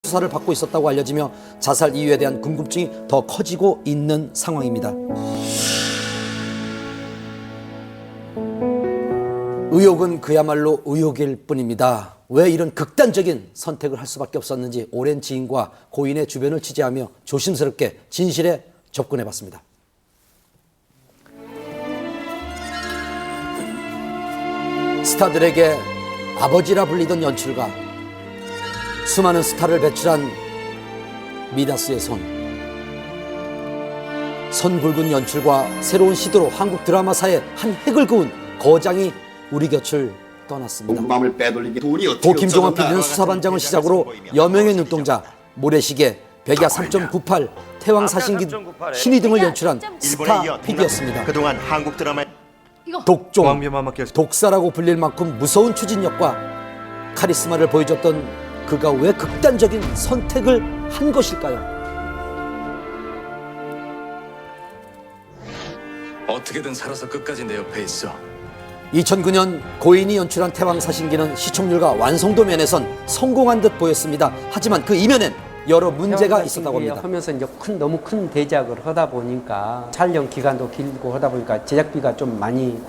수사를 받고 있었다고 알려지며 자살 이유에 대한 궁금증이 더 커지고 있는 상황입니다. 의혹은 그야말로 의혹일 뿐입니다. 왜 이런 극단적인 선택을 할 수밖에 없었는지 오랜 지인과 고인의 주변을 취재하며 조심스럽게 진실에 접근해봤습니다. 스타들에게 아버지라 불리던 연출가, 수많은 스타를 배출한 미다스의 손 굵은 연출과 새로운 시도로 한국 드라마사의 한 획을 그은 거장이 우리 곁을 떠났습니다. 고 김종환 PD는 수사반장을 시작으로 여명의 눈동자, 모래시계, 백야 3.98, 태왕사신기, 신이 등을 연출한 스타 PD였습니다. 그동안 한국 드라마 독종, 독사라고 불릴 만큼 무서운 추진력과 카리스마를 보여줬던 그가 왜 극단적인 선택을 한 것일까요? 어떻게든 살아서 끝까지 내 옆에 있어. 2009년 고인이 연출한 태왕사신기는 시청률과 완성도 면에선 성공한 듯 보였습니다. 하지만 그 이면엔 여러 문제가 있었다고 합니다. 하면서 이제 너무 큰 대작을 하다 보니까 촬영 기간도 길고 하다 보니까 제작비가 좀 많이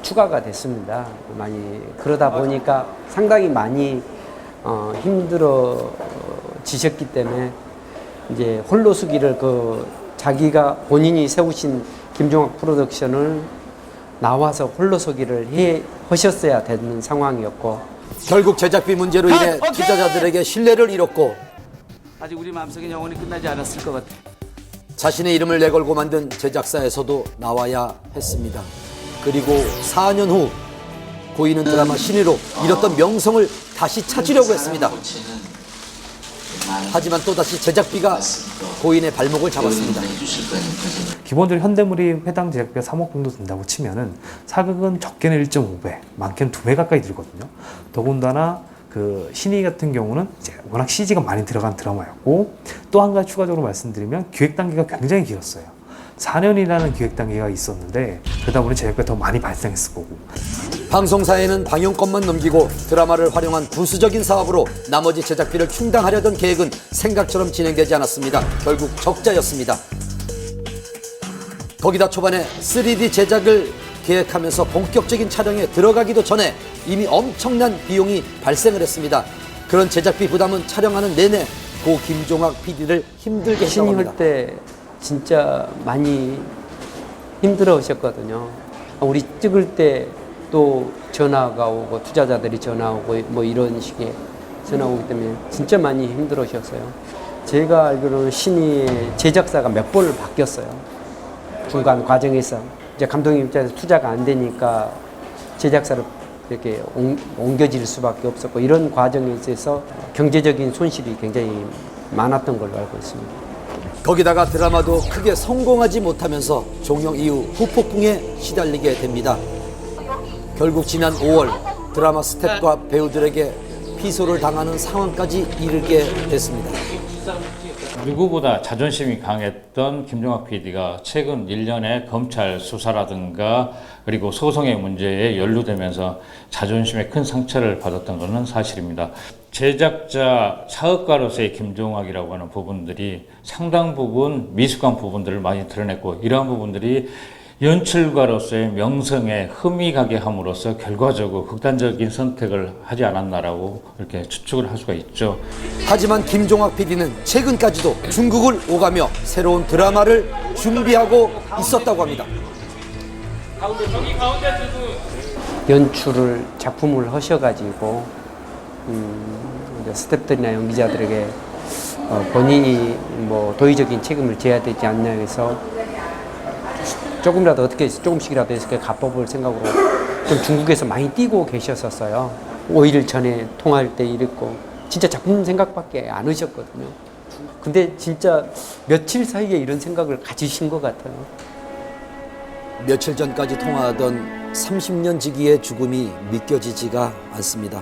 추가가 됐습니다. 많이 그러다 보니까 상당히 많이 힘들어지셨기 때문에 이제 홀로서기를 자기가 본인이 세우신 김종학 프로덕션을 나와서 홀로서기를 하셨어야 되는 상황이었고, 결국 제작비 문제로 인해 투자자들에게 신뢰를 잃었고 아직 우리 마음속에 영원히 끝나지 않았을 것 같아. 자신의 이름을 내걸고 만든 제작사에서도 나와야 했습니다. 그리고 4년 후 고인은 드라마 신의로 잃었던 명성을 다시 찾으려고 했습니다. 하지만 또다시 제작비가 고인의 발목을 잡았습니다. 기본적으로 현대물이 회당 제작비가 3억 정도 든다고 치면은 사극은 적게는 1.5배, 많게는 2배 가까이 들거든요. 더군다나 그 신의 같은 경우는 워낙 CG가 많이 들어간 드라마였고, 또 한 가지 추가적으로 말씀드리면 기획 단계가 굉장히 길었어요. 4년이라는 기획 단계가 있었는데 그러다 보니 제작비가 더 많이 발생했을 거고. 방송사에는 방영권만 넘기고 드라마를 활용한 부수적인 사업으로 나머지 제작비를 충당하려던 계획은 생각처럼 진행되지 않았습니다. 결국 적자였습니다. 거기다 초반에 3D 제작을 계획하면서 본격적인 촬영에 들어가기도 전에 이미 엄청난 비용이 발생을 했습니다. 그런 제작비 부담은 촬영하는 내내 고 김종학 PD를 힘들게 했다고 합니다. 신이 할 때 진짜 많이 힘들어 하셨거든요. 우리 찍을 때 또 전화가 오고 투자자들이 전화 오고 뭐 이런 식의 전화 오기 때문에 진짜 많이 힘들어 하셨어요. 제가 알기로는 신이 제작사가 몇 번을 바뀌었어요. 중간 과정에서 이제 감독님 입장에서 투자가 안 되니까 제작사를 이렇게 옮겨질 수밖에 없었고, 이런 과정에 있어서 경제적인 손실이 굉장히 많았던 걸로 알고 있습니다. 거기다가 드라마도 크게 성공하지 못하면서 종영 이후 후폭풍에 시달리게 됩니다. 결국 지난 5월 드라마 스태프와 배우들에게 피소를 당하는 상황까지 이르게 됐습니다. 누구보다 자존심이 강했던 김종학 PD가 최근 1년의 검찰 수사라든가 그리고 소송의 문제에 연루되면서 자존심에 큰 상처를 받았던 것은 사실입니다. 제작자, 사업가로서의 김종학이라고 하는 부분들이 상당 부분 미숙한 부분들을 많이 드러냈고, 이러한 부분들이 연출가로서의 명성에 흠이 가게 함으로써 결과적으로 극단적인 선택을 하지 않았나라고 이렇게 추측을 할 수가 있죠. 하지만 김종학 PD는 최근까지도 중국을 오가며 새로운 드라마를 준비하고 있었다고 합니다. 연출을 작품을 하셔가지고 스태프들이나 연기자들에게 본인이 뭐 도의적인 책임을 져야 되지 않나 해서 조금이라도 어떻게 조금씩이라도 해서 가법을 생각으로 좀 중국에서 많이 뛰고 계셨었어요. 5일 전에 통화할 때 이랬고 진짜 작품 생각밖에 안 하셨거든요. 근데 진짜 며칠 사이에 이런 생각을 가지신 것 같아요. 며칠 전까지 통화하던 30년 지기의 죽음이 믿겨지지가 않습니다.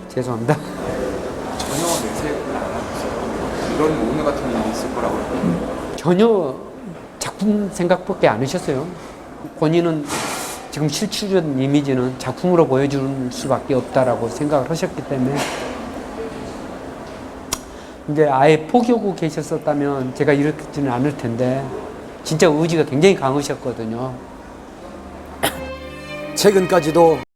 죄송합니다. 전혀 내색을 안 하셨어요. 이런 오늘 같은 일이 있을 거라고. 전혀 작품 생각밖에 안 하셨어요. 본인은 지금 실추된 이미지는 작품으로 보여줄 수밖에 없다라고 생각을 하셨기 때문에 이제 아예 포기하고 계셨었다면 제가 이렇지는 않을 텐데 진짜 의지가 굉장히 강하셨거든요. 최근까지도